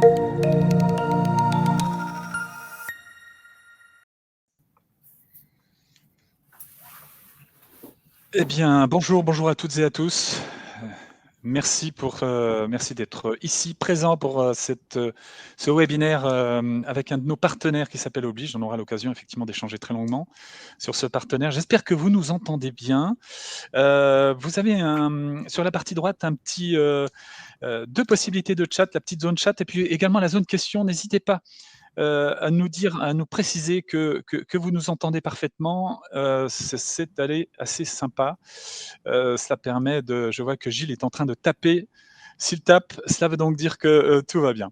Eh bien, bonjour à toutes et à tous. Merci d'être ici présent pour ce webinaire avec un de nos partenaires qui s'appelle Oblige. On aura l'occasion effectivement d'échanger très longuement sur ce partenaire. J'espère que vous nous entendez bien. Vous avez sur la partie droite deux possibilités de chat, la petite zone chat et puis également la zone questions. N'hésitez pas à nous préciser que vous nous entendez parfaitement. C'est assez sympa. Cela permet je vois que Gilles est en train de taper. S'il tape, cela veut donc dire que tout va bien.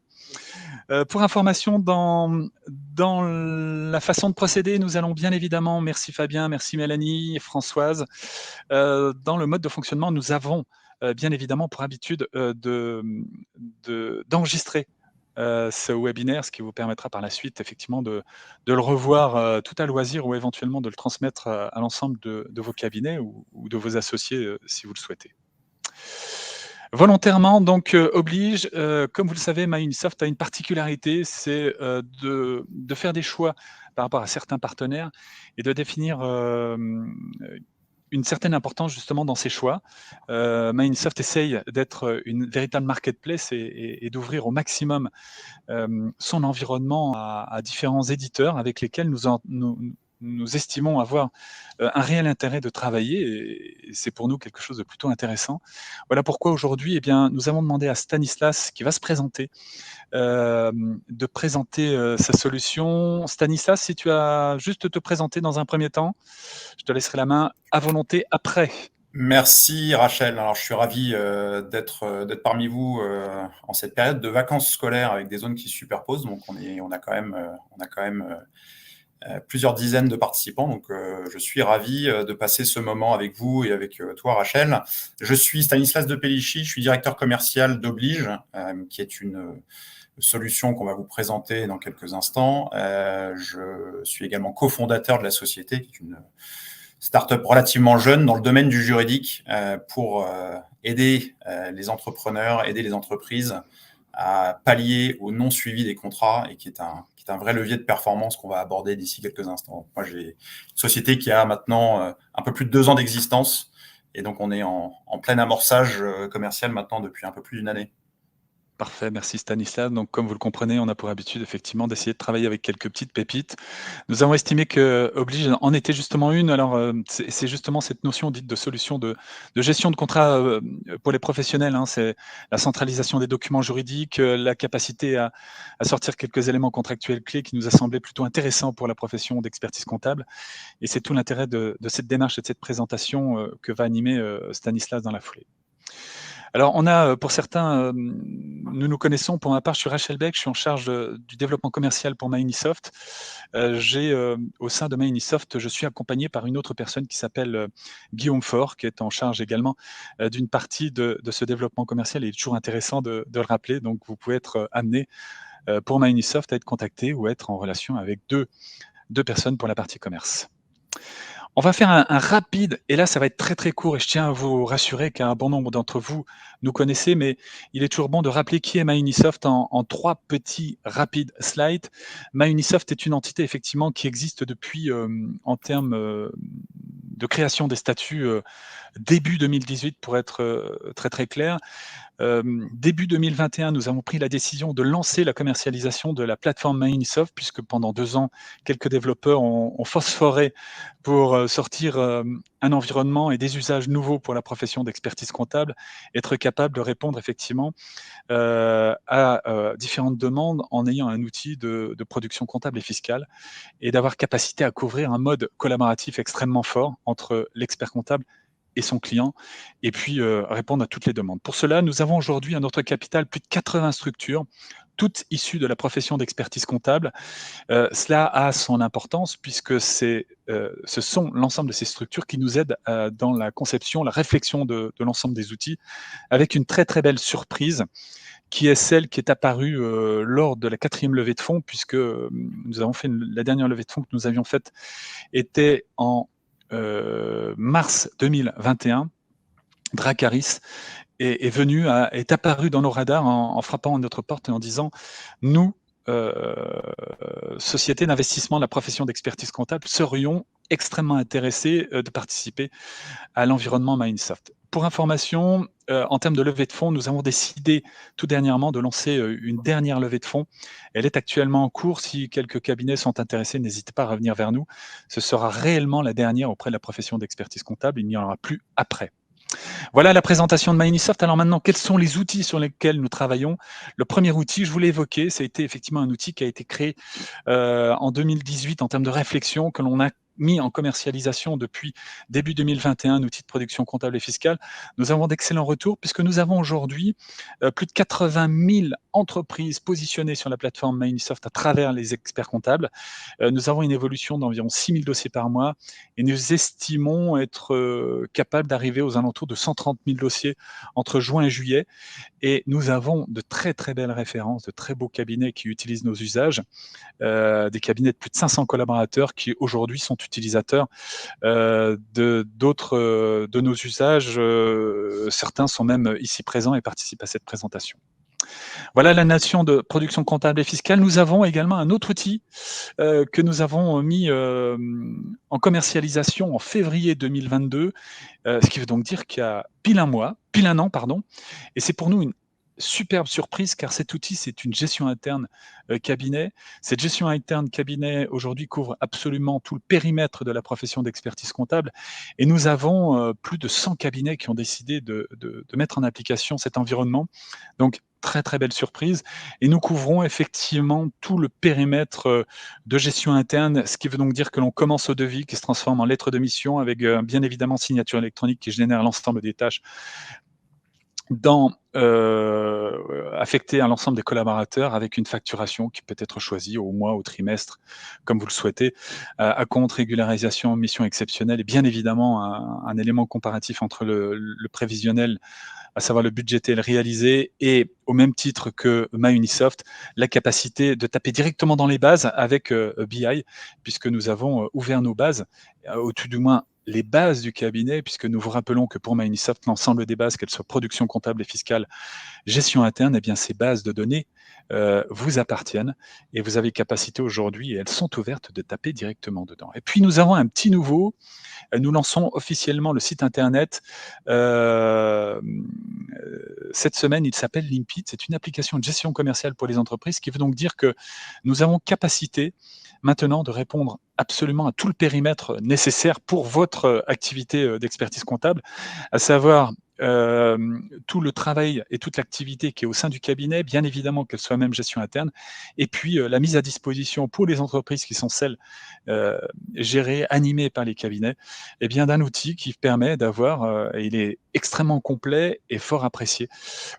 Pour information, dans la façon de procéder, nous allons bien évidemment, merci Fabien, merci Mélanie, Françoise, dans le mode de fonctionnement, nous avons bien évidemment pour habitude d'enregistrer ce webinaire, ce qui vous permettra par la suite effectivement de le revoir tout à loisir ou éventuellement de le transmettre à l'ensemble de vos cabinets ou de vos associés si vous le souhaitez. Volontairement, donc oblige, comme vous le savez, MyUnisoft a une particularité, c'est de faire des choix par rapport à certains partenaires et de définir une certaine importance justement dans ces choix. MyUnisoft essaye d'être une véritable marketplace et d'ouvrir au maximum son environnement à différents éditeurs avec lesquels nous estimons avoir un réel intérêt de travailler et c'est pour nous quelque chose de plutôt intéressant. Voilà pourquoi aujourd'hui, eh bien, nous avons demandé à Stanislas, qui va se présenter, de présenter sa solution. Stanislas, si tu as juste te présenter dans un premier temps, je te laisserai la main à volonté après. Merci Rachel. Alors je suis ravi d'être parmi vous en cette période de vacances scolaires avec des zones qui se superposent. Donc on a quand même plusieurs dizaines de participants. Donc je suis ravi de passer ce moment avec vous et avec toi Rachel. Je suis Stanislas de Pellichy, je suis directeur commercial d'Oblige, qui est une solution qu'on va vous présenter dans quelques instants. Je suis également cofondateur de la société, qui est une start-up relativement jeune dans le domaine du juridique pour aider les entrepreneurs, aider les entreprises à pallier au non-suivi des contrats et qui est un vrai levier de performance qu'on va aborder d'ici quelques instants. Moi, j'ai une société qui a maintenant un peu plus de 2 ans d'existence et donc on est en plein amorçage commercial maintenant depuis un peu plus d'une année. Parfait, merci Stanislas. Donc, comme vous le comprenez, on a pour habitude effectivement d'essayer de travailler avec quelques petites pépites. Nous avons estimé que Oblige en était justement une. Alors, c'est justement cette notion dite de solution de gestion de contrat pour les professionnels, hein. C'est la centralisation des documents juridiques, la capacité à sortir quelques éléments contractuels clés qui nous a semblé plutôt intéressants pour la profession d'expertise comptable. Et c'est tout l'intérêt de cette démarche et de cette présentation que va animer Stanislas dans la foulée. Alors, on a pour certains, nous connaissons. Pour ma part, je suis Rachel Beck, je suis en charge du développement commercial pour MyUnisoft. Au sein de MyUnisoft, je suis accompagné par une autre personne qui s'appelle Guillaume Faure, qui est en charge également d'une partie de ce développement commercial. Il est toujours intéressant de le rappeler. Donc, vous pouvez être amené pour MyUnisoft à être contacté ou être en relation avec deux personnes pour la partie commerce. On va faire un rapide, et là ça va être très très court, et je tiens à vous rassurer qu'un bon nombre d'entre vous nous connaissez, mais il est toujours bon de rappeler qui est MyUnisoft en 3 petits rapides slides. MyUnisoft est une entité effectivement qui existe depuis, en termes de création des statuts, début 2018 pour être très très clair. Début 2021, nous avons pris la décision de lancer la commercialisation de la plateforme MyUnisoft, puisque pendant 2 ans, quelques développeurs ont phosphoré pour sortir un environnement et des usages nouveaux pour la profession d'expertise comptable, être capable de répondre effectivement à différentes demandes en ayant un outil de production comptable et fiscale et d'avoir capacité à couvrir un mode collaboratif extrêmement fort entre l'expert comptable et son client, et puis répondre à toutes les demandes. Pour cela, nous avons aujourd'hui à notre capital plus de 80 structures, toutes issues de la profession d'expertise comptable. Cela a son importance puisque ce sont l'ensemble de ces structures qui nous aident dans la conception, la réflexion de l'ensemble des outils, avec une très très belle surprise qui est celle qui est apparue lors de la 4e levée de fonds, puisque nous avons fait la dernière levée de fonds que nous avions faite était en mars 2021, Dracaris, est apparu dans nos radars en frappant à notre porte et en disant: nous, société d'investissement de la profession d'expertise comptable, serions extrêmement intéressés de participer à l'environnement Microsoft. Pour information, en termes de levée de fonds, nous avons décidé tout dernièrement de lancer une dernière levée de fonds. Elle est actuellement en cours. Si quelques cabinets sont intéressés, n'hésitez pas à revenir vers nous. Ce sera réellement la dernière auprès de la profession d'expertise comptable. Il n'y en aura plus après. Voilà la présentation de Microsoft. Alors maintenant, quels sont les outils sur lesquels nous travaillons? Le premier outil, je vous l'ai évoqué, ça a été effectivement un outil qui a été créé en 2018 en termes de réflexion, que l'on a mis en commercialisation depuis début 2021, un outil de production comptable et fiscale. Nous avons d'excellents retours puisque nous avons aujourd'hui plus de 80 000 entreprises positionnées sur la plateforme Microsoft à travers les experts comptables. Nous avons une évolution d'environ 6 000 dossiers par mois et nous estimons être capables d'arriver aux alentours de 130 000 dossiers entre juin et juillet. Et nous avons de très très belles références, de très beaux cabinets qui utilisent nos usages, des cabinets de plus de 500 collaborateurs qui aujourd'hui sont utilisateurs de nos usages. Certains sont même ici présents et participent à cette présentation. Voilà la nation de production comptable et fiscale. Nous avons également un autre outil que nous avons mis en commercialisation en février 2022, ce qui veut donc dire qu'il y a pile un an, pardon, et c'est pour nous une superbe surprise car cet outil, c'est une gestion interne cabinet. Cette gestion interne cabinet aujourd'hui couvre absolument tout le périmètre de la profession d'expertise comptable et nous avons plus de 100 cabinets qui ont décidé de mettre en application cet environnement. Donc, très très belle surprise et nous couvrons effectivement tout le périmètre de gestion interne, ce qui veut donc dire que l'on commence au devis qui se transforme en lettre de mission avec bien évidemment signature électronique qui génère l'ensemble des tâches affectée à l'ensemble des collaborateurs avec une facturation qui peut être choisie au mois, au trimestre, comme vous le souhaitez, à compte, régularisation, mission exceptionnelle et bien évidemment un élément comparatif entre le prévisionnel, à savoir le budgété et le réalisé, et au même titre que MyUnisoft, la capacité de taper directement dans les bases avec BI, puisque nous avons ouvert nos bases, au tout du moins les bases du cabinet, puisque nous vous rappelons que pour MyUnisoft, l'ensemble des bases, qu'elles soient production comptable et fiscale, gestion interne, eh bien ces bases de données vous appartiennent et vous avez capacité aujourd'hui, et elles sont ouvertes, de taper directement dedans. Et puis nous avons un petit nouveau, nous lançons officiellement le site internet cette semaine, il s'appelle Limpid, c'est une application de gestion commerciale pour les entreprises, ce qui veut donc dire que nous avons capacité maintenant de répondre absolument à tout le périmètre nécessaire pour votre activité d'expertise comptable, à savoir tout le travail et toute l'activité qui est au sein du cabinet, bien évidemment qu'elle soit même gestion interne, et puis la mise à disposition pour les entreprises qui sont celles gérées, animées par les cabinets, eh bien d'un outil qui permet d'avoir, et il est extrêmement complet et fort apprécié,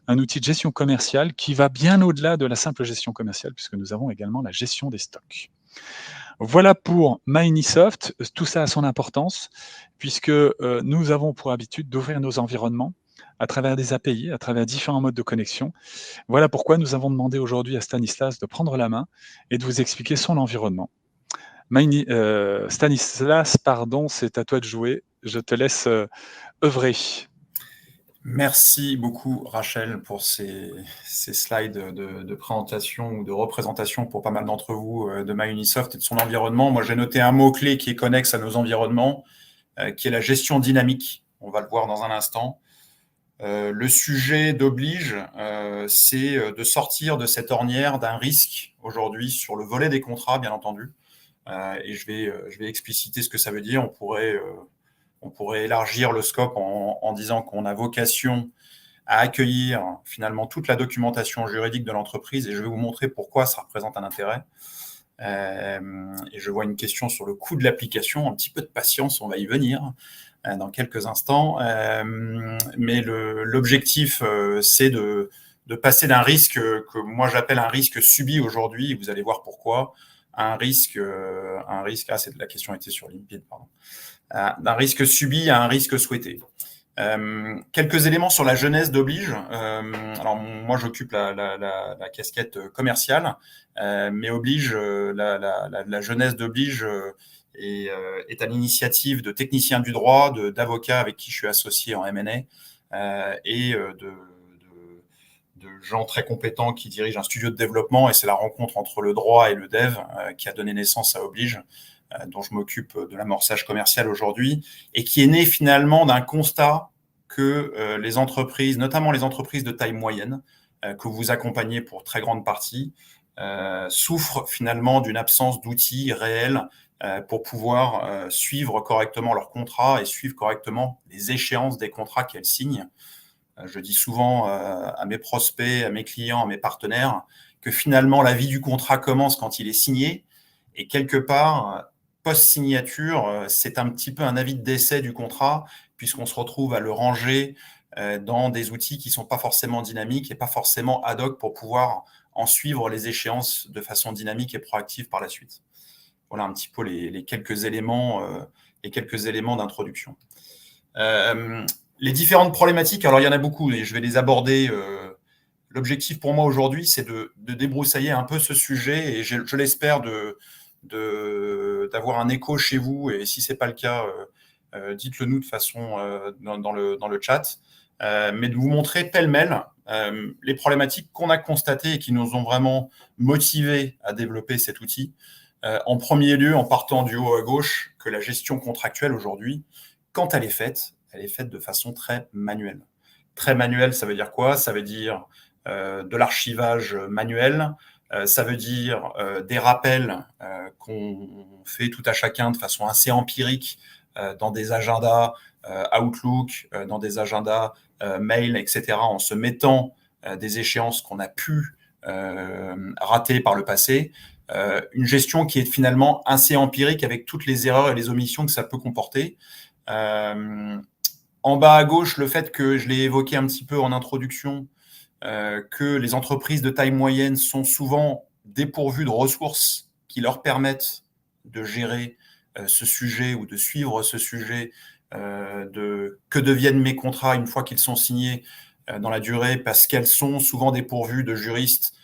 un outil de gestion commerciale qui va bien au-delà de la simple gestion commerciale, puisque nous avons également la gestion des stocks. Voilà pour Microsoft, tout ça a son importance, puisque nous avons pour habitude d'ouvrir nos environnements à travers des API, à travers différents modes de connexion. Voilà pourquoi nous avons demandé aujourd'hui à Stanislas de prendre la main et de vous expliquer son environnement. Stanislas, pardon, c'est à toi de jouer. Je te laisse œuvrer. Merci beaucoup, Rachel, pour ces slides de présentation ou de représentation pour pas mal d'entre vous de MyUnisoft et de son environnement. Moi, j'ai noté un mot-clé qui est connexe à nos environnements, qui est la gestion dynamique. On va le voir dans un instant. Le sujet d'oblige, c'est de sortir de cette ornière d'un risque aujourd'hui sur le volet des contrats, bien entendu. Et je vais expliciter ce que ça veut dire. On pourrait élargir le scope en disant qu'on a vocation à accueillir finalement toute la documentation juridique de l'entreprise, et je vais vous montrer pourquoi ça représente un intérêt. Et je vois une question sur le coût de l'application. Un petit peu de patience, on va y venir dans quelques instants. Mais l'objectif, c'est de passer d'un risque que moi j'appelle un risque subi aujourd'hui, et vous allez voir pourquoi, un risque, c'est la question était sur Limpid, pardon. D'un risque subi à un risque souhaité. Quelques éléments sur la genèse d'Oblige. Alors moi j'occupe la casquette commerciale, mais Oblige, la genèse d'Oblige est à l'initiative de techniciens du droit, d'avocats avec qui je suis associé en M&A, et de gens très compétents qui dirigent un studio de développement. Et c'est la rencontre entre le droit et le dev qui a donné naissance à Oblige, dont je m'occupe de l'amorçage commercial aujourd'hui, et qui est né finalement d'un constat que les entreprises, notamment les entreprises de taille moyenne, que vous accompagnez pour très grande partie, souffrent finalement d'une absence d'outils réels pour pouvoir suivre correctement leurs contrats et suivre correctement les échéances des contrats qu'elles signent. Je dis souvent à mes prospects, à mes clients, à mes partenaires, que finalement la vie du contrat commence quand il est signé, et quelque part, post-signature, c'est un petit peu un avis de décès du contrat, puisqu'on se retrouve à le ranger dans des outils qui ne sont pas forcément dynamiques et pas forcément ad hoc pour pouvoir en suivre les échéances de façon dynamique et proactive par la suite. Voilà un petit peu les quelques éléments d'introduction. Les différentes problématiques, alors il y en a beaucoup et je vais les aborder. L'objectif pour moi aujourd'hui, c'est de débroussailler un peu ce sujet, et je l'espère d'avoir un écho chez vous, et si ce n'est pas le cas, dites-le nous de façon dans le chat, mais de vous montrer pêle-mêle les problématiques qu'on a constatées et qui nous ont vraiment motivés à développer cet outil. En premier lieu, en partant du haut à gauche, que la gestion contractuelle aujourd'hui, quand elle est faite de façon très manuelle. Très manuelle, ça veut dire quoi? Ça veut dire de l'archivage manuel, ça veut dire des rappels qu'on fait tout à chacun de façon assez empirique dans des agendas Outlook, dans des agendas mail, etc., en se mettant des échéances qu'on a pu rater par le passé. Une gestion qui est finalement assez empirique avec toutes les erreurs et les omissions que ça peut comporter. En bas à gauche, le fait que je l'ai évoqué un petit peu en introduction, que les entreprises de taille moyenne sont souvent dépourvues de ressources qui leur permettent de gérer ce sujet ou de suivre ce sujet, de que deviennent mes contrats une fois qu'ils sont signés dans la durée, parce qu'elles sont souvent dépourvues de juristes,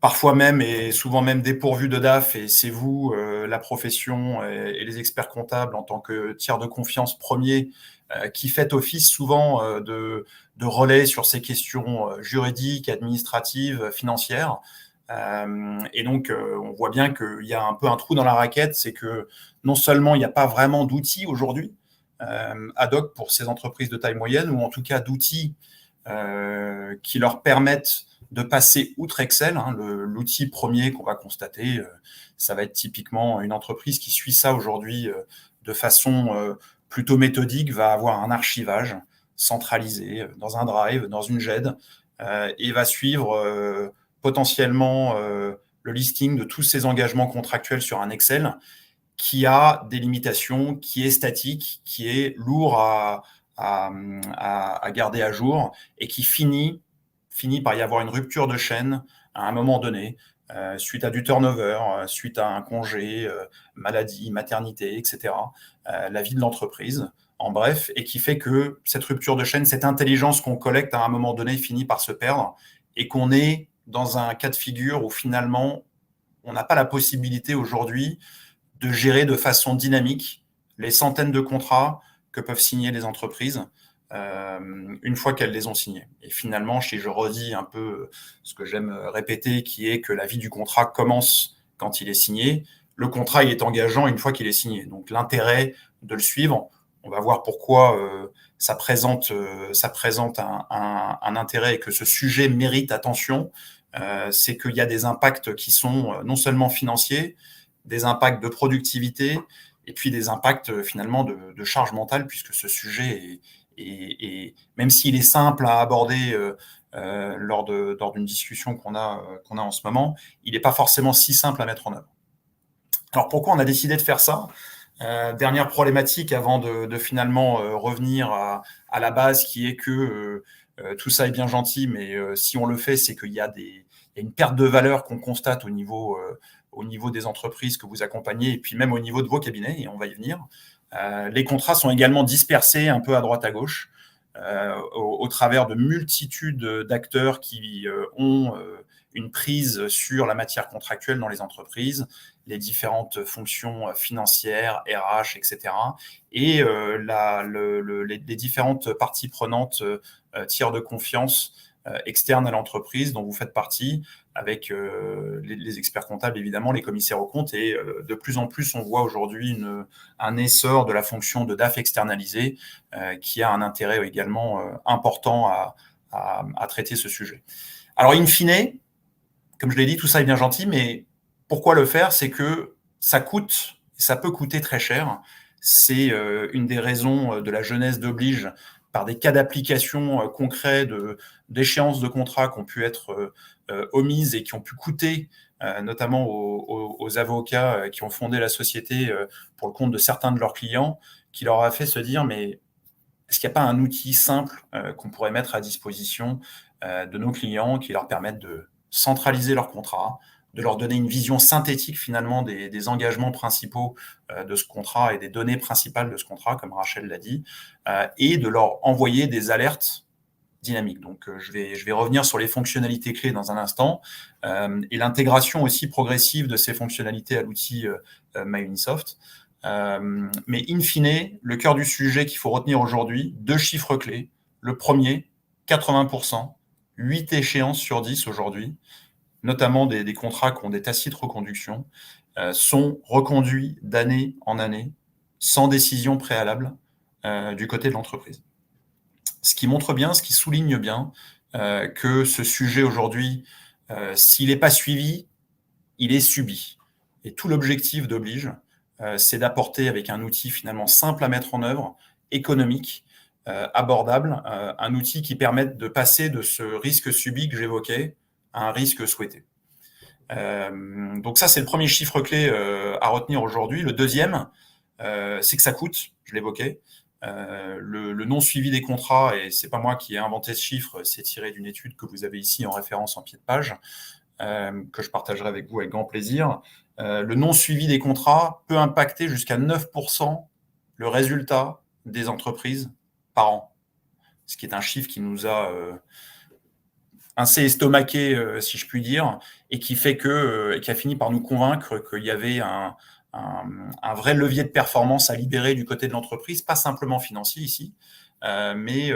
parfois même et souvent même dépourvues de DAF, et c'est vous, la profession et les experts comptables en tant que tiers de confiance premier, qui faites office souvent de relais sur ces questions juridiques, administratives, financières. Et donc, on voit bien qu'il y a un peu un trou dans la raquette, c'est que non seulement il n'y a pas vraiment d'outils aujourd'hui ad hoc pour ces entreprises de taille moyenne, ou en tout cas d'outils qui leur permettent de passer outre Excel. L'outil premier qu'on va constater, ça va être typiquement une entreprise qui suit ça aujourd'hui de façon plutôt méthodique, va avoir un archivage centralisé dans un drive, dans une GED, et va suivre potentiellement le listing de tous ses engagements contractuels sur un Excel qui a des limitations, qui est statique, qui est lourd à garder à jour, et qui finit par y avoir une rupture de chaîne à un moment donné, suite à du turnover, suite à un congé, maladie, maternité, etc., la vie de l'entreprise, en bref, et qui fait que cette rupture de chaîne, cette intelligence qu'on collecte à un moment donné finit par se perdre, et qu'on est dans un cas de figure où finalement, on n'a pas la possibilité aujourd'hui de gérer de façon dynamique les centaines de contrats que peuvent signer les entreprises une fois qu'elles les ont signés. Et finalement, si je redis un peu ce que j'aime répéter, qui est que la vie du contrat commence quand il est signé, le contrat il est engageant une fois qu'il est signé. Donc l'intérêt de le suivre, on va voir pourquoi ça présente un intérêt et que ce sujet mérite attention, c'est qu'il y a des impacts qui sont non seulement financiers, des impacts de productivité, et puis des impacts finalement de charge mentale, puisque ce sujet est même s'il est simple à aborder lors d'une discussion qu'on a en ce moment, il n'est pas forcément si simple à mettre en œuvre. Alors pourquoi on a décidé de faire ça? Dernière problématique avant de finalement revenir à la base, qui est que tout ça est bien gentil, mais si on le fait, c'est qu'il y a une perte de valeur qu'on constate au niveau des entreprises que vous accompagnez, et puis même au niveau de vos cabinets, et on va y venir. Les contrats sont également dispersés un peu à droite à gauche, au travers de multitudes d'acteurs qui ont une prise sur la matière contractuelle dans les entreprises, les différentes fonctions financières, RH, etc. Et les différentes parties prenantes tiers de confiance externes à l'entreprise dont vous faites partie, avec les experts comptables, évidemment, les commissaires aux comptes. Et de plus en plus, on voit aujourd'hui un essor de la fonction de DAF externalisée qui a un intérêt également important à traiter ce sujet. Alors, in fine, comme je l'ai dit, tout ça est bien gentil, mais pourquoi le faire? C'est que ça coûte, ça peut coûter très cher. C'est une des raisons de la jeunesse d'Oblige, par des cas d'application concrets d'échéances de contrats qui ont pu être omises et qui ont pu coûter notamment aux avocats qui ont fondé la société pour le compte de certains de leurs clients, qui leur a fait se dire, mais est-ce qu'il n'y a pas un outil simple qu'on pourrait mettre à disposition de nos clients qui leur permette de centraliser leurs contrats, de leur donner une vision synthétique finalement des engagements principaux de ce contrat et des données principales de ce contrat, comme Rachel l'a dit, et de leur envoyer des alertes dynamiques. Donc je vais revenir sur les fonctionnalités clés dans un instant, et l'intégration aussi progressive de ces fonctionnalités à l'outil MyUnisoft. Mais in fine, le cœur du sujet qu'il faut retenir aujourd'hui, 2 chiffres clés. Le premier, 80%, 8 échéances sur 10 aujourd'hui, notamment des contrats qui ont des tacites reconductions, sont reconduits d'année en année, sans décision préalable du côté de l'entreprise. Ce qui montre bien, ce qui souligne bien que ce sujet aujourd'hui, s'il n'est pas suivi, il est subi. Et tout l'objectif d'Oblige, c'est d'apporter avec un outil finalement simple à mettre en œuvre, économique, abordable, un outil qui permette de passer de ce risque subi que j'évoquais à un risque souhaité. Donc ça, c'est le premier chiffre clé à retenir aujourd'hui. Le deuxième, c'est que ça coûte, je l'évoquais. Le non-suivi des contrats, et c'est pas moi qui ai inventé ce chiffre, c'est tiré d'une étude que vous avez ici en référence en pied de page, que je partagerai avec vous avec grand plaisir. Le non-suivi des contrats peut impacter jusqu'à 9% le résultat des entreprises par an, ce qui est un chiffre qui nous a assez estomaqué, si je puis dire, et qui fait qui a fini par nous convaincre qu'il y avait un vrai levier de performance à libérer du côté de l'entreprise, pas simplement financier ici, mais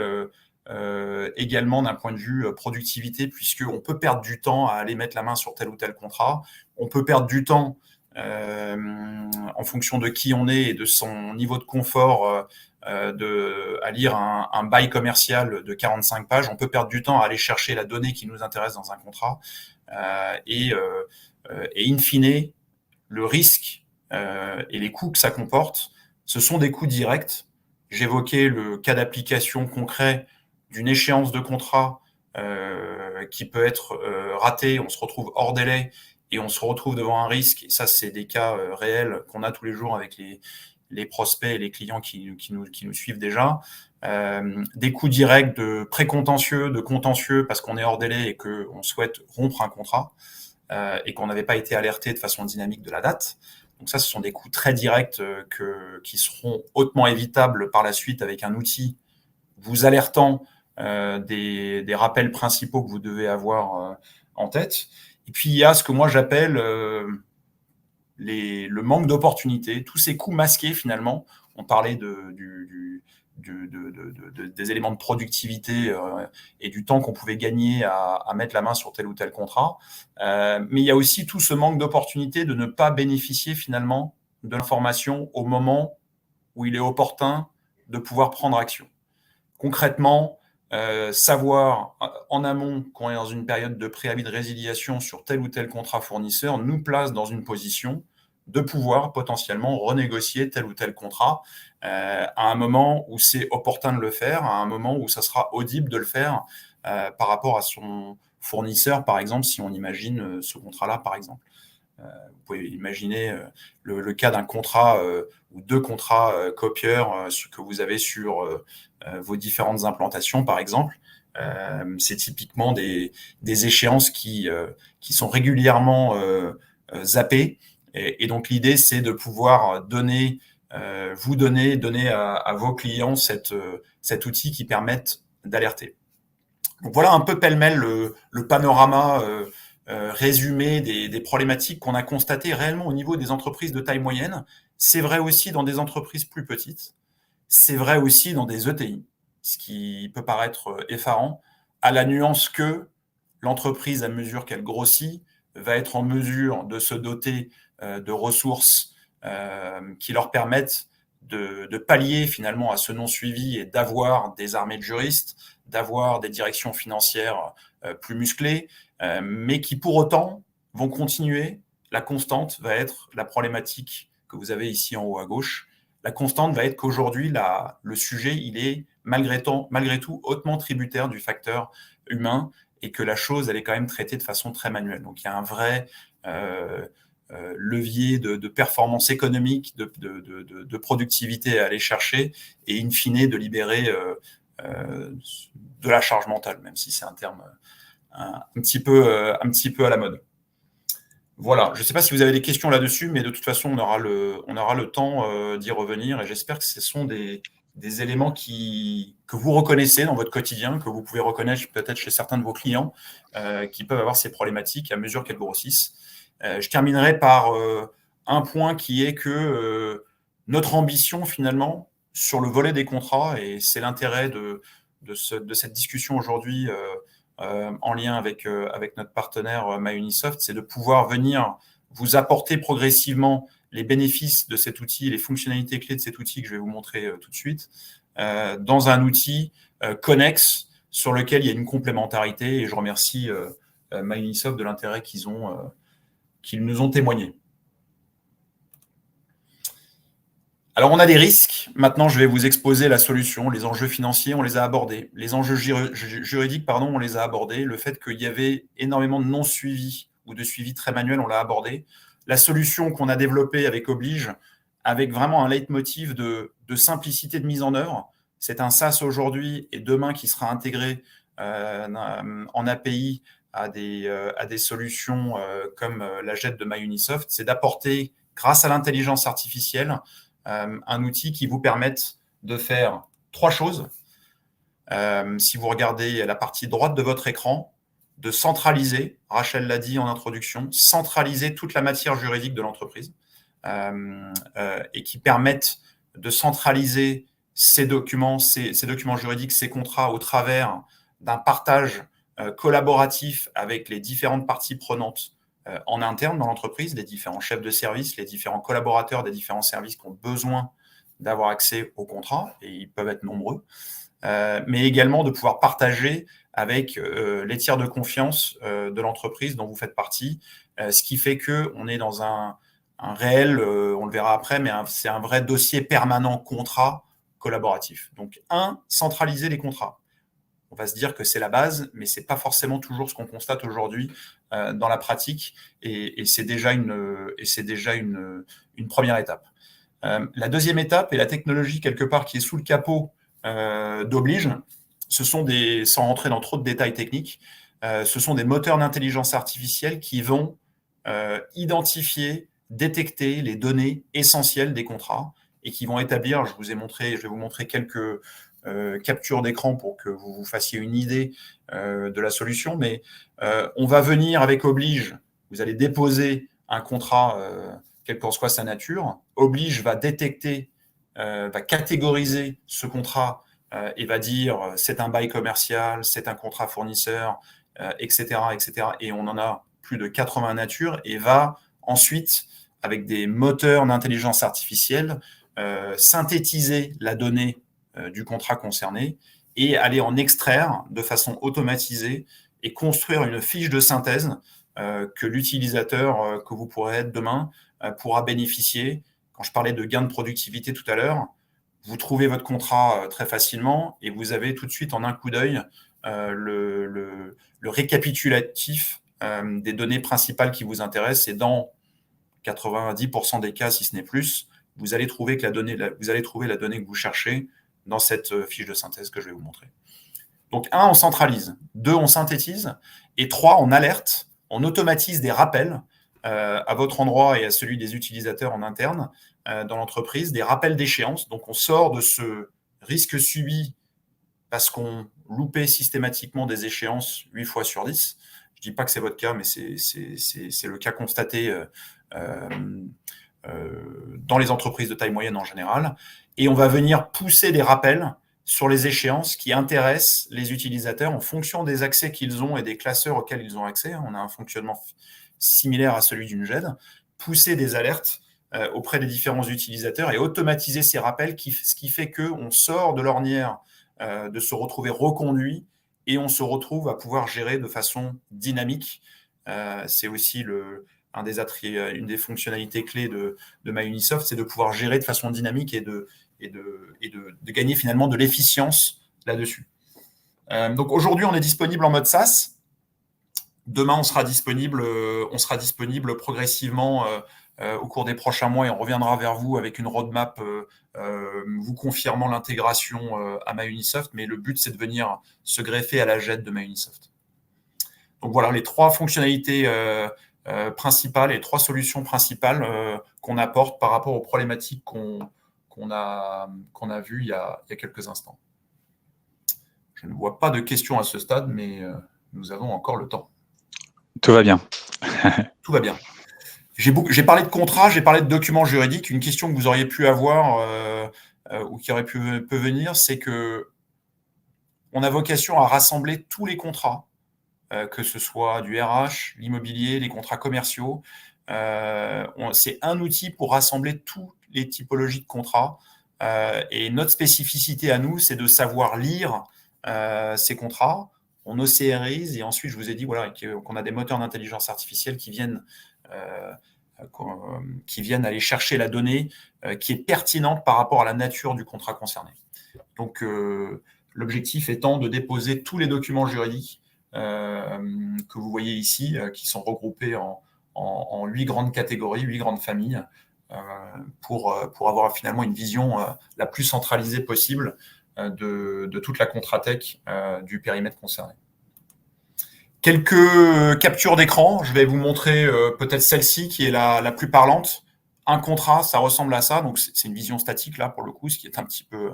également d'un point de vue productivité, puisqu'on peut perdre du temps à aller mettre la main sur tel ou tel contrat, on peut perdre du temps en fonction de qui on est et de son niveau de confort à lire un bail commercial de 45 pages, on peut perdre du temps à aller chercher la donnée qui nous intéresse dans un contrat, et in fine, le risque et les coûts que ça comporte, ce sont des coûts directs. J'évoquais le cas d'application concret d'une échéance de contrat qui peut être ratée, on se retrouve hors délai et on se retrouve devant un risque. Et ça, c'est des cas réels qu'on a tous les jours avec les prospects et les clients qui nous suivent déjà. Des coûts directs de précontentieux, de contentieux, parce qu'on est hors délai et qu'on souhaite rompre un contrat et qu'on n'avait pas été alerté de façon dynamique de la date. Donc ça, ce sont des coûts très directs qui seront hautement évitables par la suite avec un outil vous alertant des rappels principaux que vous devez avoir en tête. Et puis, il y a ce que moi j'appelle le manque d'opportunités, tous ces coûts masqués finalement. On parlait des éléments de productivité et du temps qu'on pouvait gagner à mettre la main sur tel ou tel contrat. Mais il y a aussi tout ce manque d'opportunité de ne pas bénéficier finalement de l'information au moment où il est opportun de pouvoir prendre action. Concrètement, savoir en amont qu'on est dans une période de préavis de résiliation sur tel ou tel contrat fournisseur nous place dans une position de pouvoir potentiellement renégocier tel ou tel contrat à un moment où c'est opportun de le faire, à un moment où ça sera audible de le faire par rapport à son fournisseur, par exemple, si on imagine ce contrat-là, par exemple. Vous pouvez imaginer le cas d'un contrat ou 2 contrats copieurs que vous avez sur vos différentes implantations, par exemple. C'est typiquement des échéances qui sont régulièrement zappées. Et donc, l'idée, c'est de pouvoir donner à vos clients cet outil qui permette d'alerter. Donc, voilà un peu pêle-mêle le panorama résumé des problématiques qu'on a constatées réellement au niveau des entreprises de taille moyenne. C'est vrai aussi dans des entreprises plus petites. C'est vrai aussi dans des ETI, ce qui peut paraître effarant, à la nuance que l'entreprise, à mesure qu'elle grossit, va être en mesure de se doter de ressources qui leur permettent de pallier finalement à ce non-suivi et d'avoir des armées de juristes, d'avoir des directions financières plus musclées, mais qui pour autant vont continuer. La constante va être la problématique que vous avez ici en haut à gauche. La constante va être qu'aujourd'hui, le sujet, il est malgré tout hautement tributaire du facteur humain et que la chose, elle est quand même traitée de façon très manuelle. Donc, il y a un vrai levier de performance économique, de productivité à aller chercher et in fine de libérer de la charge mentale, même si c'est un terme un petit peu à la mode. Voilà, je ne sais pas si vous avez des questions là-dessus, mais de toute façon, on aura le temps d'y revenir et j'espère que ce sont des éléments que vous reconnaissez dans votre quotidien, que vous pouvez reconnaître peut-être chez certains de vos clients qui peuvent avoir ces problématiques à mesure qu'elles grossissent. Je terminerai par un point qui est que notre ambition finalement sur le volet des contrats, et c'est l'intérêt de cette discussion aujourd'hui en lien avec notre partenaire MyUnisoft, c'est de pouvoir venir vous apporter progressivement les bénéfices de cet outil, les fonctionnalités clés de cet outil que je vais vous montrer tout de suite, dans un outil connexe sur lequel il y a une complémentarité. Et je remercie MyUnisoft de l'intérêt qu'ils nous ont témoigné. Alors, on a des risques. Maintenant, je vais vous exposer la solution. Les enjeux financiers, on les a abordés. Les enjeux juridiques, on les a abordés. Le fait qu'il y avait énormément de non-suivi ou de suivi très manuel, on l'a abordé. La solution qu'on a développée avec Oblige, avec vraiment un leitmotiv de simplicité de mise en œuvre. C'est un SaaS aujourd'hui et demain qui sera intégré en API à des solutions comme la JET de MyUnisoft. C'est d'apporter, grâce à l'intelligence artificielle, un outil qui vous permette de faire 3 choses. Si vous regardez la partie droite de votre écran, de centraliser, Rachel l'a dit en introduction, centraliser toute la matière juridique de l'entreprise et qui permettent de centraliser ces documents juridiques, ces contrats au travers d'un partage collaboratif avec les différentes parties prenantes en interne dans l'entreprise, les différents chefs de service, les différents collaborateurs des différents services qui ont besoin d'avoir accès au contrat, et ils peuvent être nombreux, mais également de pouvoir partager avec les tiers de confiance de l'entreprise dont vous faites partie, ce qui fait qu'on est dans un réel, on le verra après, mais c'est un vrai dossier permanent contrat collaboratif. Donc, centraliser les contrats. On va se dire que c'est la base, mais ce n'est pas forcément toujours ce qu'on constate aujourd'hui dans la pratique, et c'est déjà une première étape. La deuxième étape, et la technologie quelque part qui est sous le capot d'Oblige, ce sont sans rentrer dans trop de détails techniques, ce sont des moteurs d'intelligence artificielle qui vont identifier, détecter les données essentielles des contrats et qui vont établir, je vais vous montrer quelques capture d'écran pour que vous vous fassiez une idée de la solution, mais on va venir avec Oblige, vous allez déposer un contrat, quelle qu'en soit sa nature. Oblige va détecter, va catégoriser ce contrat et va dire c'est un bail commercial, c'est un contrat fournisseur, etc., etc. Et on en a plus de 80 natures, et va ensuite, avec des moteurs d'intelligence artificielle, synthétiser la donnée du contrat concerné et aller en extraire de façon automatisée et construire une fiche de synthèse que l'utilisateur que vous pourrez être demain pourra bénéficier. Quand je parlais de gain de productivité tout à l'heure, vous trouvez votre contrat très facilement et vous avez tout de suite en un coup d'œil le récapitulatif des données principales qui vous intéressent, et dans 90% des cas, si ce n'est plus, vous allez trouver la donnée que vous cherchez dans cette fiche de synthèse que je vais vous montrer. Donc, 1, on centralise. 2, on synthétise. Et 3, on alerte, on automatise des rappels à votre endroit et à celui des utilisateurs en interne dans l'entreprise, des rappels d'échéance. Donc, on sort de ce risque subi parce qu'on loupait systématiquement des échéances 8 fois sur 10. Je dis pas que c'est votre cas, mais c'est le cas constaté dans les entreprises de taille moyenne en général. Et on va venir pousser des rappels sur les échéances qui intéressent les utilisateurs en fonction des accès qu'ils ont et des classeurs auxquels ils ont accès. On a un fonctionnement similaire à celui d'une GED. Pousser des alertes auprès des différents utilisateurs et automatiser ces rappels, ce qui fait qu'on sort de l'ornière de se retrouver reconduit et on se retrouve à pouvoir gérer de façon dynamique. C'est aussi une des fonctionnalités clés de MyUnisoft, c'est de pouvoir gérer de façon dynamique et de gagner finalement de l'efficience là-dessus. Donc aujourd'hui, on est disponible en mode SaaS. Demain, on sera disponible progressivement au cours des prochains mois et on reviendra vers vous avec une roadmap vous confirmant l'intégration à MyUnisoft. Mais le but, c'est de venir se greffer à la GED de MyUnisoft. Donc voilà les 3 fonctionnalités principales et 3 solutions principales qu'on apporte par rapport aux problématiques qu'on a vues il y a quelques instants. Je ne vois pas de questions à ce stade, mais nous avons encore le temps. Tout va bien. Tout va bien. J'ai parlé de contrat, j'ai parlé de documents juridiques. Une question que vous auriez pu avoir ou qui aurait pu venir, c'est que on a vocation à rassembler tous les contrats, que ce soit du RH, l'immobilier, les contrats commerciaux. C'est un outil pour rassembler toutes les typologies de contrats. Et notre spécificité à nous, c'est de savoir lire ces contrats. On OCRise et ensuite, je vous ai dit qu'on a des moteurs d'intelligence artificielle qui viennent aller chercher la donnée qui est pertinente par rapport à la nature du contrat concerné. Donc, l'objectif étant de déposer tous les documents juridiques que vous voyez ici, qui sont regroupés en 8 grandes catégories, 8 grandes familles, pour avoir finalement une vision la plus centralisée possible de toute la Contratech du périmètre concerné. Quelques captures d'écran. Je vais vous montrer peut-être celle-ci qui est la plus parlante. Un contrat, ça ressemble à ça. Donc, c'est une vision statique là pour le coup, ce qui est un petit peu,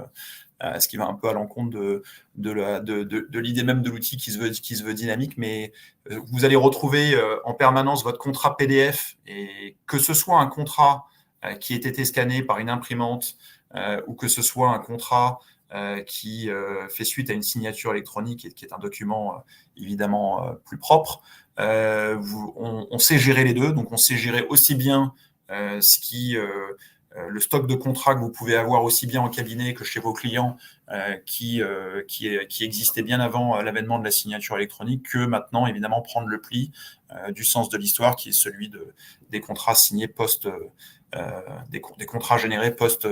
ce qui va un peu à l'encontre de l'idée même de l'outil qui se veut dynamique. Mais vous allez retrouver en permanence votre contrat PDF et que ce soit un contrat qui ait été scanné par une imprimante ou que ce soit un contrat qui fait suite à une signature électronique et qui est un document évidemment plus propre. On sait gérer les deux, donc on sait gérer aussi bien le stock de contrats que vous pouvez avoir aussi bien en cabinet que chez vos clients qui existait bien avant l'avènement de la signature électronique que maintenant évidemment prendre le pli du sens de l'histoire qui est celui des contrats signés des contrats générés post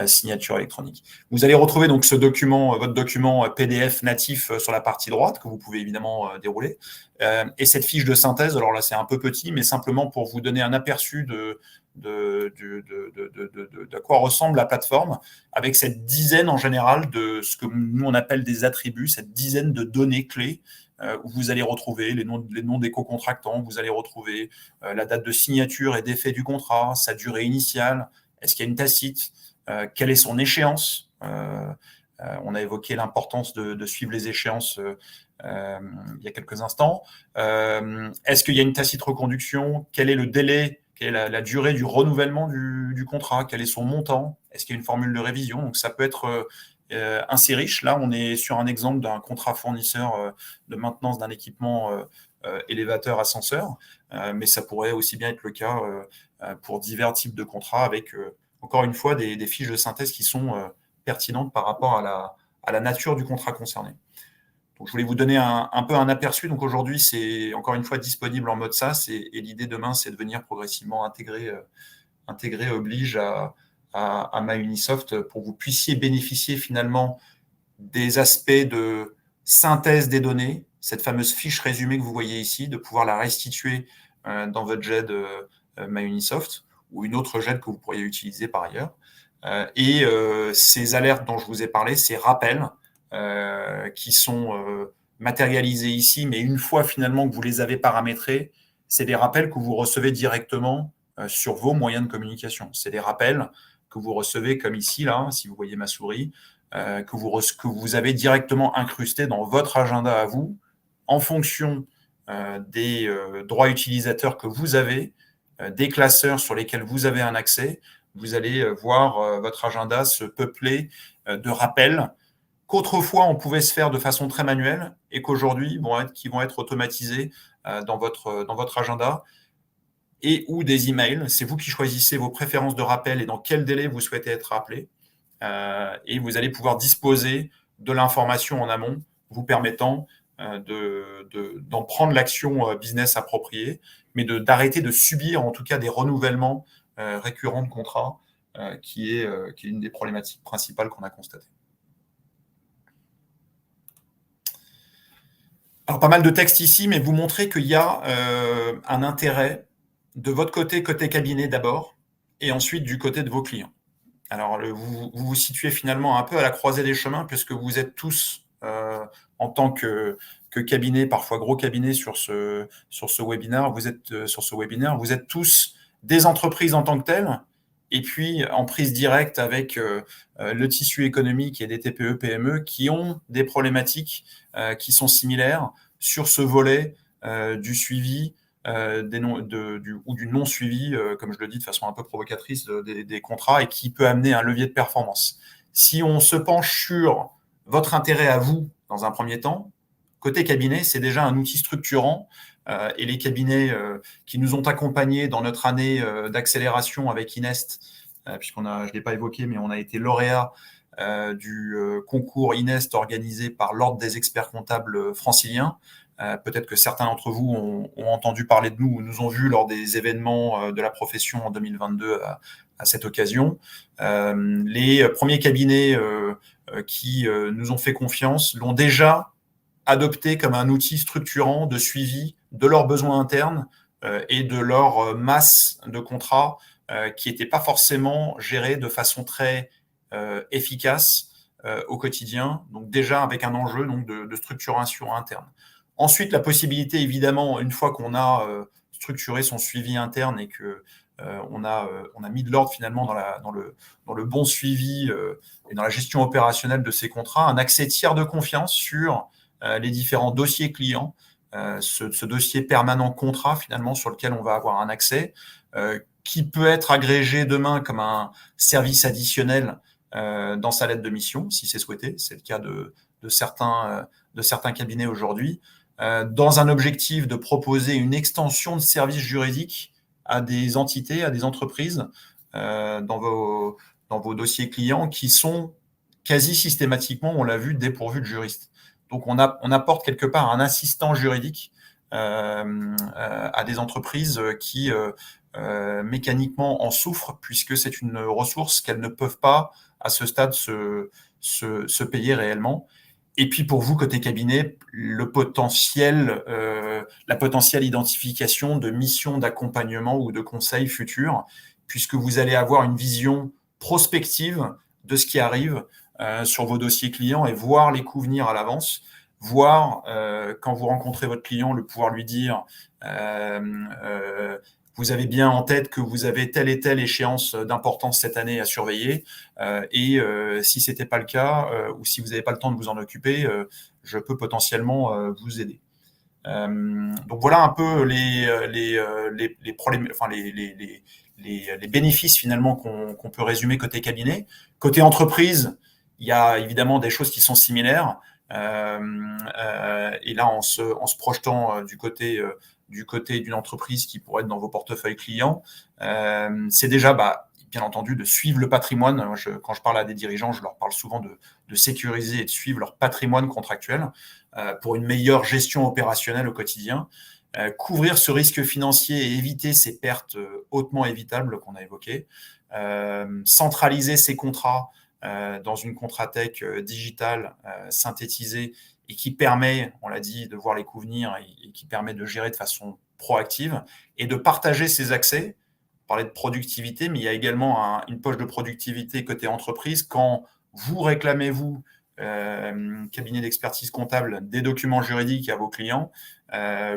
signature électronique. Vous allez retrouver donc votre document PDF natif sur la partie droite que vous pouvez évidemment dérouler et cette fiche de synthèse. Alors là, c'est un peu petit, mais simplement pour vous donner un aperçu de quoi ressemble la plateforme avec cette dizaine en général de ce que nous on appelle des attributs, cette dizaine de données clés où vous allez retrouver les noms des co-contractants, vous allez retrouver la date de signature et d'effet du contrat, sa durée initiale, est-ce qu'il y a une tacite, quelle est son échéance. On a évoqué l'importance de suivre les échéances il y a quelques instants. Est-ce qu'il y a une tacite reconduction, quel est le délai, quelle est la durée du renouvellement du contrat, quel est son montant, est-ce qu'il y a une formule de révision. Donc ça peut être assez riche. Là, on est sur un exemple d'un contrat fournisseur de maintenance d'un équipement élévateur, ascenseur, mais ça pourrait aussi bien être le cas pour divers types de contrats avec, encore une fois, des fiches de synthèse qui sont pertinentes par rapport à la nature du contrat concerné. Donc, je voulais vous donner un peu un aperçu. Donc aujourd'hui, c'est encore une fois disponible en mode SaaS et l'idée demain, c'est de venir progressivement intégrer Oblige à MyUnisoft pour que vous puissiez bénéficier finalement des aspects de synthèse des données, cette fameuse fiche résumée que vous voyez ici, de pouvoir la restituer dans votre GED MyUnisoft ou une autre GED que vous pourriez utiliser par ailleurs. Et ces alertes dont je vous ai parlé, ces rappels qui sont matérialisés ici, mais une fois finalement que vous les avez paramétrés, c'est des rappels que vous recevez directement sur vos moyens de communication. C'est des rappels que vous recevez comme ici, là, si vous voyez ma souris, que vous avez directement incrusté dans votre agenda à vous, en fonction des droits utilisateurs que vous avez, des classeurs sur lesquels vous avez un accès. Vous allez voir votre agenda se peupler de rappels qu'autrefois on pouvait se faire de façon très manuelle et qu'aujourd'hui qui vont être automatisés dans votre agenda, et ou des emails. C'est vous qui choisissez vos préférences de rappel et dans quel délai vous souhaitez être rappelé. Et vous allez pouvoir disposer de l'information en amont, vous permettant d'en prendre l'action business appropriée, mais d'arrêter de subir en tout cas des renouvellements récurrents de contrats, qui est une des problématiques principales qu'on a constatées. Alors, pas mal de textes ici, mais vous montrez qu'il y a un intérêt de votre côté cabinet d'abord, et ensuite du côté de vos clients. Alors, vous vous situez finalement un peu à la croisée des chemins, puisque vous êtes tous, en tant que cabinet, parfois gros cabinet sur ce webinaire, vous êtes tous des entreprises en tant que telles, et puis en prise directe avec le tissu économique et des TPE, PME qui ont des problématiques qui sont similaires sur ce volet du suivi ou du non-suivi, comme je le dis de façon un peu provocatrice, des contrats, et qui peut amener un levier de performance. Si on se penche sur votre intérêt à vous, dans un premier temps, côté cabinet, c'est déjà un outil structurant, et les cabinets qui nous ont accompagnés dans notre année d'accélération avec Inest, je ne l'ai pas évoqué, mais on a été lauréat du concours Inest organisé par l'Ordre des experts comptables franciliens. Peut-être que certains d'entre vous ont entendu parler de nous ou nous ont vus lors des événements de la profession en 2022 à cette occasion. Les premiers cabinets qui nous ont fait confiance l'ont déjà adopté comme un outil structurant de suivi de leurs besoins internes et de leur masse de contrats qui n'étaient pas forcément gérés de façon très efficace au quotidien. Donc déjà avec un enjeu donc, de structuration interne. Ensuite, la possibilité, évidemment, une fois qu'on a structuré son suivi interne et que on a mis de l'ordre finalement dans le bon suivi et dans la gestion opérationnelle de ces contrats, un accès tiers de confiance sur les différents dossiers clients, ce dossier permanent contrat finalement sur lequel on va avoir un accès, qui peut être agrégé demain comme un service additionnel dans sa lettre de mission, si c'est souhaité. C'est le cas de certains cabinets aujourd'hui. Dans un objectif de proposer une extension de services juridiques à des entités, à des entreprises dans vos dossiers clients qui sont quasi systématiquement, on l'a vu, dépourvus de juristes. Donc, on apporte quelque part un assistant juridique à des entreprises qui mécaniquement en souffrent, puisque c'est une ressource qu'elles ne peuvent pas, à ce stade, se payer réellement. Et puis pour vous, côté cabinet, la potentielle identification de missions d'accompagnement ou de conseil futurs, puisque vous allez avoir une vision prospective de ce qui arrive sur vos dossiers clients et voir les coûts venir à l'avance, voir quand vous rencontrez votre client, le pouvoir lui dire vous avez bien en tête que vous avez telle et telle échéance d'importance cette année à surveiller, et si c'était pas le cas, ou si vous n'avez pas le temps de vous en occuper, je peux potentiellement vous aider. Donc voilà un peu les problèmes, enfin les bénéfices finalement qu'on peut résumer côté cabinet. Côté entreprise, il y a évidemment des choses qui sont similaires. Et là, en se projetant du côté d'une entreprise qui pourrait être dans vos portefeuilles clients, c'est déjà, bien entendu, de suivre le patrimoine. Quand je parle à des dirigeants, je leur parle souvent de sécuriser et de suivre leur patrimoine contractuel pour une meilleure gestion opérationnelle au quotidien. Couvrir ce risque financier et éviter ces pertes hautement évitables qu'on a évoquées. Centraliser ces contrats dans une Contratech digitale synthétisée et qui permet, on l'a dit, de voir les coûts venir et qui permet de gérer de façon proactive et de partager ses accès. On parlait de productivité, mais il y a également une poche de productivité côté entreprise. Quand vous réclamez, cabinet d'expertise comptable, des documents juridiques à vos clients,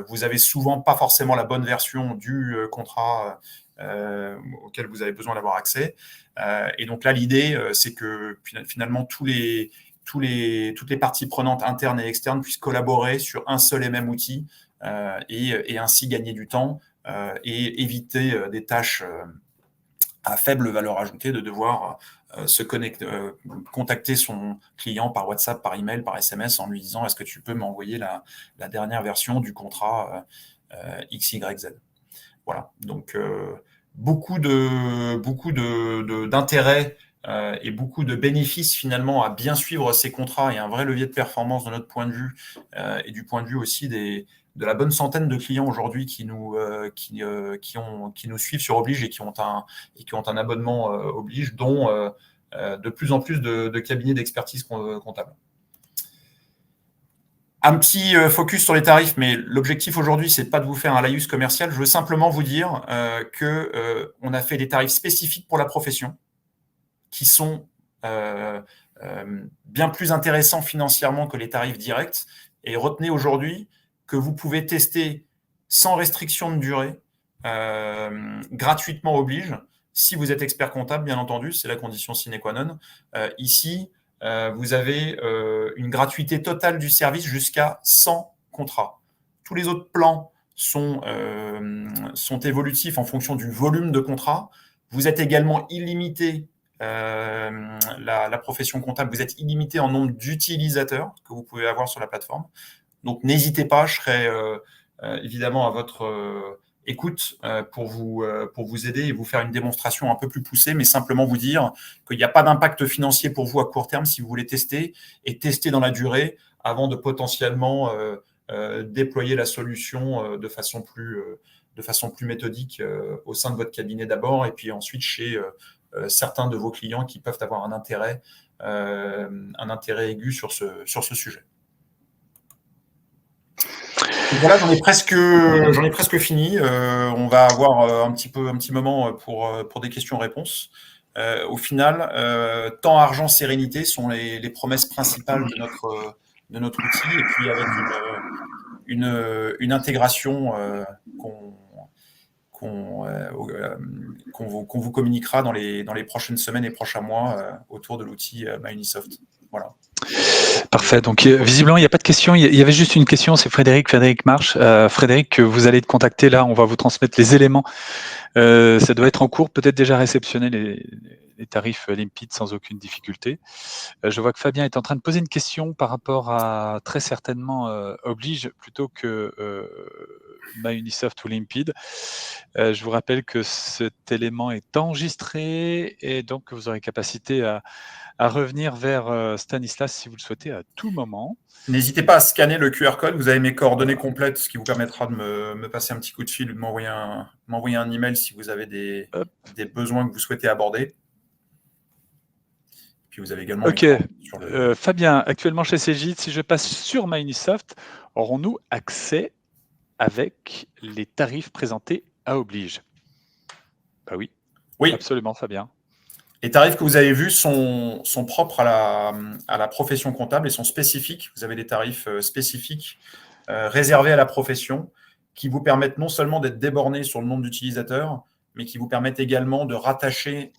vous avez souvent pas forcément la bonne version du contrat auquel vous avez besoin d'avoir accès. Et donc là, l'idée, c'est que finalement, toutes les parties prenantes internes et externes puissent collaborer sur un seul et même outil et ainsi gagner du temps et éviter des tâches à faible valeur ajoutée de devoir contacter son client par WhatsApp, par email, par SMS en lui disant est-ce que tu peux m'envoyer la dernière version du contrat XYZ. Voilà. Donc beaucoup d'intérêt et beaucoup de bénéfices finalement à bien suivre ces contrats et un vrai levier de performance de notre point de vue et du point de vue aussi de la bonne centaine de clients aujourd'hui qui nous suivent sur Oblige et qui ont un abonnement Oblige, dont de plus en plus de cabinets d'expertise comptable. Un petit focus sur les tarifs, mais l'objectif aujourd'hui, c'est pas de vous faire un laïus commercial. Je veux simplement vous dire que on a fait des tarifs spécifiques pour la profession qui sont bien plus intéressants financièrement que les tarifs directs. Et retenez aujourd'hui que vous pouvez tester sans restriction de durée, gratuitement Oblige, si vous êtes expert comptable, bien entendu, c'est la condition sine qua non. Ici, vous avez une gratuité totale du service jusqu'à 100 contrats. Tous les autres plans sont évolutifs en fonction du volume de contrats. Vous êtes également illimité, la profession comptable, vous êtes illimité en nombre d'utilisateurs que vous pouvez avoir sur la plateforme. Donc n'hésitez pas, je serai évidemment à votre écoute pour vous aider et vous faire une démonstration un peu plus poussée, mais simplement vous dire qu'il n'y a pas d'impact financier pour vous à court terme si vous voulez tester et tester dans la durée avant de potentiellement déployer la solution de façon plus méthodique au sein de votre cabinet d'abord et puis ensuite chez certains de vos clients qui peuvent avoir un intérêt aigu sur ce sujet. Donc voilà, j'en ai presque fini. On va avoir un petit moment pour des questions-réponses. Au final, temps, argent, sérénité sont les promesses principales de notre outil, et puis avec une intégration qu'on vous communiquera dans les prochaines semaines et prochains mois autour de l'outil MyUnisoft. Voilà. Parfait. Donc, visiblement, il n'y a pas de questions. Il y avait juste une question, c'est Frédéric Marche. Frédéric, vous allez être contacté là. On va vous transmettre les éléments. Ça doit être en cours, peut-être déjà réceptionné les tarifs limpides sans aucune difficulté. Je vois que Fabien est en train de poser une question par rapport à très certainement Oblige plutôt que MyUnisoft ou Limpid. Je vous rappelle que cet élément est enregistré et donc vous aurez capacité à revenir vers Stanislas si vous le souhaitez à tout moment. N'hésitez pas à scanner le QR code, vous avez mes coordonnées complètes, ce qui vous permettra de me passer un petit coup de fil ou de m'envoyer un email si vous avez des besoins que vous souhaitez aborder. Puis vous avez également Fabien, actuellement chez Cegid, si je passe sur MyUnisoft, aurons-nous accès avec les tarifs présentés à Oblige? Bah oui, absolument Fabien. Les tarifs que vous avez vus sont propres à la profession comptable et sont spécifiques. Vous avez des tarifs spécifiques réservés à la profession qui vous permettent non seulement d'être débornés sur le nombre d'utilisateurs, mais qui vous permettent également de rattacher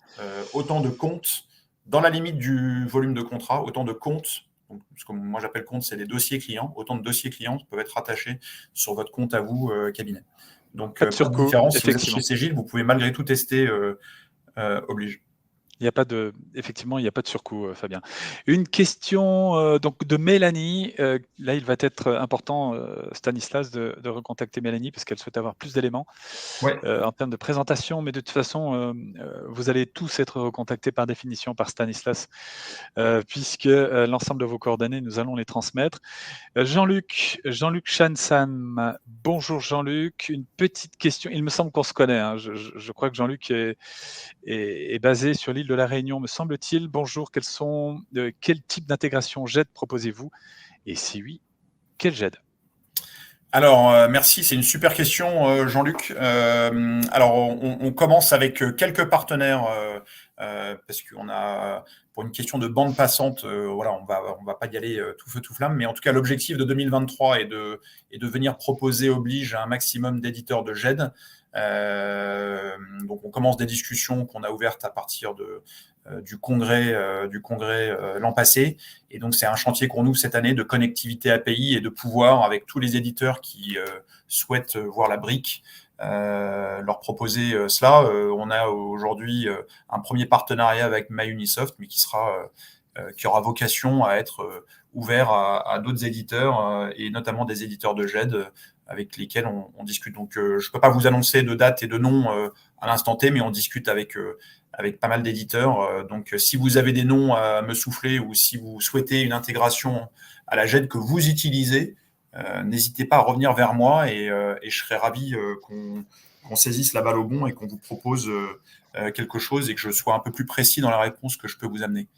autant de comptes dans la limite du volume de contrat, autant de comptes. Donc, ce que moi j'appelle comptes, c'est des dossiers clients. Autant de dossiers clients peuvent être rattachés sur votre compte à vous cabinet. Donc, pas de différence. Si vous êtes chez Cegid, vous pouvez malgré tout tester Oblige. Effectivement, il n'y a pas de surcoût, Fabien. Une question donc de Mélanie. Là, il va être important, Stanislas, de recontacter Mélanie parce qu'elle souhaite avoir plus d'éléments en termes de présentation. Mais de toute façon, vous allez tous être recontactés par définition par Stanislas puisque l'ensemble de vos coordonnées, nous allons les transmettre. Jean-Luc Chansam. Bonjour Jean-Luc. Une petite question. Il me semble qu'on se connaît. Hein. Je crois que Jean-Luc est basé sur l'île de la Réunion, me semble-t-il. Bonjour, quel type d'intégration GED proposez-vous? Et si oui, quel GED? Alors, merci, c'est une super question, Jean-Luc. Alors, on commence avec quelques partenaires parce qu'on a, pour une question de bande passante, voilà, on va pas y aller tout feu tout flamme, mais en tout cas, l'objectif de 2023 est de venir proposer Oblige à un maximum d'éditeurs de GED. Donc on commence des discussions qu'on a ouvertes à partir du congrès l'an passé. Et donc c'est un chantier qu'on ouvre cette année de connectivité API et de pouvoir, avec tous les éditeurs qui souhaitent voir la brique, leur proposer cela. On a aujourd'hui un premier partenariat avec MyUnisoft, mais qui aura vocation à être ouvert à d'autres éditeurs et notamment des éditeurs de GED avec lesquels on discute. Donc, je ne peux pas vous annoncer de date et de nom à l'instant T, mais on discute avec pas mal d'éditeurs. Donc, si vous avez des noms à me souffler ou si vous souhaitez une intégration à la GED que vous utilisez, n'hésitez pas à revenir vers moi et je serai ravi qu'on saisisse la balle au bon et qu'on vous propose quelque chose et que je sois un peu plus précis dans la réponse que je peux vous amener.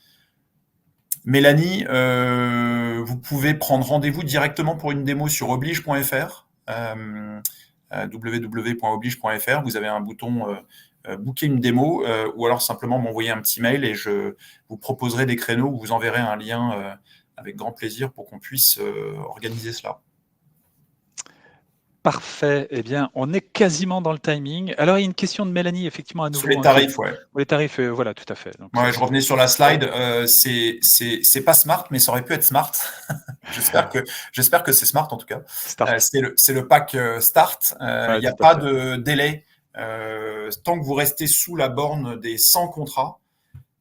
Mélanie, vous pouvez prendre rendez-vous directement pour une démo sur oblige.fr, www.oblige.fr. Vous avez un bouton booker une démo ou alors simplement m'envoyer un petit mail et je vous proposerai des créneaux où vous enverrez un lien avec grand plaisir pour qu'on puisse organiser cela. Parfait. Eh bien, on est quasiment dans le timing. Alors, il y a une question de Mélanie, effectivement, à nouveau. Sur les tarifs, ouais. Les tarifs, voilà, tout à fait. Donc, ouais, je revenais sur la slide. C'est pas smart, mais ça aurait pu être smart. J'espère que c'est smart en tout cas. C'est le pack Start. Il n'y a pas de délai. Tant que vous restez sous la borne des 100 contrats,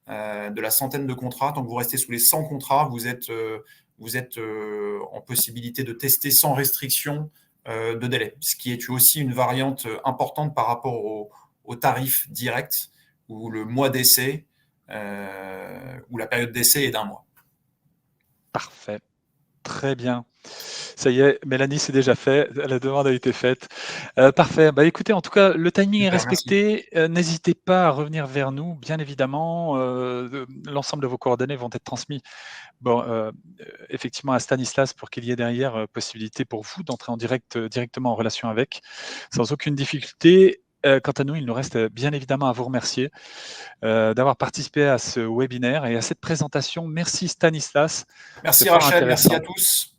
de la centaine de contrats, tant que vous restez sous les 100 contrats, vous êtes en possibilité de tester sans restriction de délai, ce qui est aussi une variante importante par rapport au tarif direct où le mois d'essai où la période d'essai est d'1 mois. Parfait. Très bien. Ça y est, Mélanie, c'est déjà fait. La demande a été faite. Parfait. Bah, écoutez, en tout cas, le timing est respecté. N'hésitez pas à revenir vers nous, bien évidemment. L'ensemble de vos coordonnées vont être transmis effectivement à Stanislas pour qu'il y ait derrière possibilité pour vous d'entrer directement en relation avec, sans aucune difficulté. Quant à nous, il nous reste bien évidemment à vous remercier d'avoir participé à ce webinaire et à cette présentation. Merci Stanislas. Merci Rachel, merci à tous.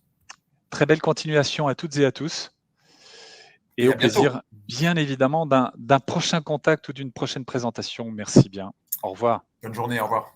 Très belle continuation à toutes et à tous. Et au plaisir, bien évidemment, d'un prochain contact ou d'une prochaine présentation. Merci bien. Au revoir. Bonne journée, au revoir.